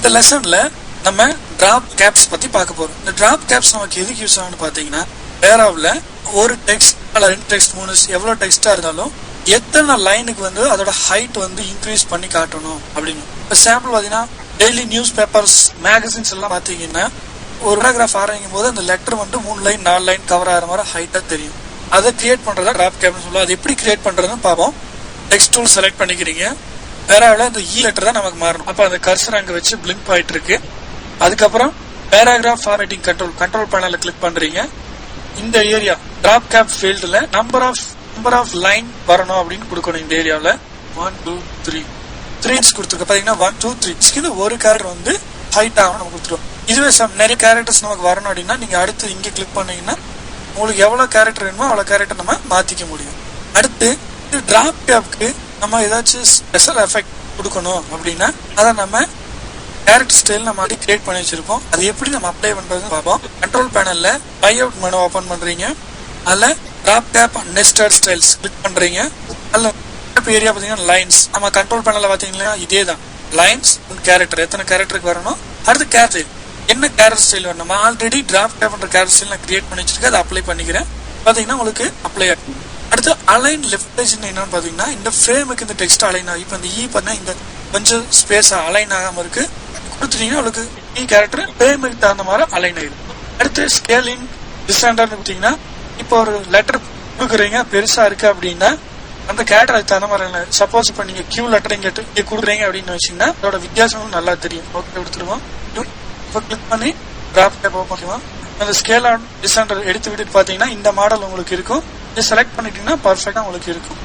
இந்த லெசன்ல நம்ம drop caps பத்தி பார்க்க போறோம். இந்த டிராப் கேப்ஸ் நமக்கு எதுக்கு யூஸ் ஆகும்னு பாத்தீங்கன்னா, பேராவில் ஒரு டெக்ஸ்ட் அல்ல 2 டெக்ஸ்ட் 3 எவ்வளவு டெக்ஸ்டா இருந்தாலும் எத்தனை லைனுக்கு வந்து அதோட ஹைட் வந்து இன்க்ரீஸ் பண்ணி காட்டணும் அப்படின்னு. இப்போ சாம்பிள் பாத்தீங்கன்னா, டெய்லி நியூஸ் பேப்பர்ஸ் மேகசின்ஸ் எல்லாம் பாத்தீங்கன்னா ஒரு பேராகிராஃப் ஆரம்பிக்கும் போது அந்த லெட்டர் வந்து 3 லைன் 4 லைன் கவர் ஆகிற மாதிரி ஹைட்டா தெரியும். அதை கிரியேட் பண்றதா டிராப் கேப்னு சொல்லுவோம். அது எப்படி கிரியேட் பண்றதுன்னு பார்ப்போம். டெக்ஸ்ட் டூல் செலக்ட் பண்ணிக்கிறீங்க. பேராவில் இந்த இ லெட்டர் தான் நமக்கு மாறணும். அப்ப அந்த கர்சர் அங்க வச்சு பிளிங்க் ஆயிட்டு இருக்கு. அதுக்கப்புறம் பேராகிராஃப் ஃபார்மேட்டிங் கண்ட்ரோல் பேனல்ல கிளிக் பண்றீங்க. இந்த ஏரியா டிராப் கேப் ஃபீல்டுல நம்பர் ஆஃப் லைன் வரணும் அப்படின்னு கொடுக்கணும். இந்த ஏரியாவில் 1 2 3 3 கொடுத்துருக்க பாத்தீங்கன்னா 1 2 3 இது ஒரு கேரக்டர் வந்து ஹைட் ஆகணும் நம்ம கொடுத்துருவோம். இதுவே நிறைய கேரக்டர்ஸ் நமக்கு வரணும் அப்படின்னா நீங்க அடுத்து இங்க கிளிக் பண்ணீங்கன்னா உங்களுக்கு எவ்வளவு கேரக்டர் வேணுமோ அவ்வளவு கேரக்டர் நம்ம மாத்திக்க முடியும். அடுத்து டிராப் கேப்க்கு நம்ம ஏதாச்சும் ஸ்பெஷல் எஃபெக்ட் கொடுக்கணும் அப்படின்னா அதை நம்ம கேரக்டர் ஸ்டைல் நம்ம கிரியேட் பண்ணி வச்சிருப்போம். அது எப்படி நம்ம அப்ளை பண்றதுன்னு பார்ப்போம். கண்ட்ரோல் பேனல்ல லேஅவுட் மெனு ஓபன் பண்றீங்க. அதுல drop cap and nested styles click பண்றீங்க. அதுல ஏரியா பாத்தீங்கன்னா லைன்ஸ். நம்ம கண்ட்ரோல் பேனல்ல பாத்தீங்கன்னா இதே தான் லைன்ஸ் கேரக்டர் எத்தனை கேரக்டருக்கு வரணும். அடுத்து கேரக்டர் என்ன கேரக்டர் ஸ்டைல் வரணும். நம்ம ஆல்ரெடி டிராப் கேப் பண்ற கேரக்டர் ஸ்டைல் நான் கிரியேட் பண்ணி வச்சிருக்கேன். அதை அப்ளை பண்ணிக்கிறேன். பாத்தீங்கன்னா உங்களுக்கு அப்ளை ஆகும். அடுத்து அலைன் லெஃப்ட் பேஜ் என்னன்னு பாத்தீங்கன்னா, இந்த ஃப்ரேமுக்கு இந்த டெக்ஸ்ட் அலைன் ஆகும். இப்ப இந்த இ பண்ண இந்த கொஞ்சம் ஸ்பேஸ் அலைன் ஆகாம இருக்கு கொடுத்துட்டீங்கன்னா உங்களுக்கு இ கேரக்டர் ஃப்ரேமுக்கு தகுந்த மாதிரி அலைன் ஆயிடும். அடுத்து ஸ்கேலிங் டிஸ்டாண்டர்ட் பார்த்தீங்கன்னா, இப்போ ஒரு லெட்டர் கொடுக்குறீங்க பெருசா இருக்கு அப்படின்னா அந்த கேரக்டர் அதுக்கு தகுந்த மாதிரி. சப்போஸ் இப்போ நீங்க கியூ லெட்டர் இங்க கொடுக்குறீங்க அப்படின்னு வச்சீங்கன்னா அதோட வித்தியாசமும் நல்லா தெரியும். ஓகே கொடுத்துருவோம். இப்போ கிளிக் பண்ணி டிராப் கேப் ஓபன் பண்ணுவோம். அந்த ஸ்கேல் ஆன் டிஸ்டாண்டர்ட் எடுத்து விட்டு பாத்தீங்கன்னா இந்த மாடல் உங்களுக்கு இருக்கும். இதை செலக்ட் பண்ணிட்டீங்கன்னா பர்ஃபெக்டா உங்களுக்கு இருக்கும்.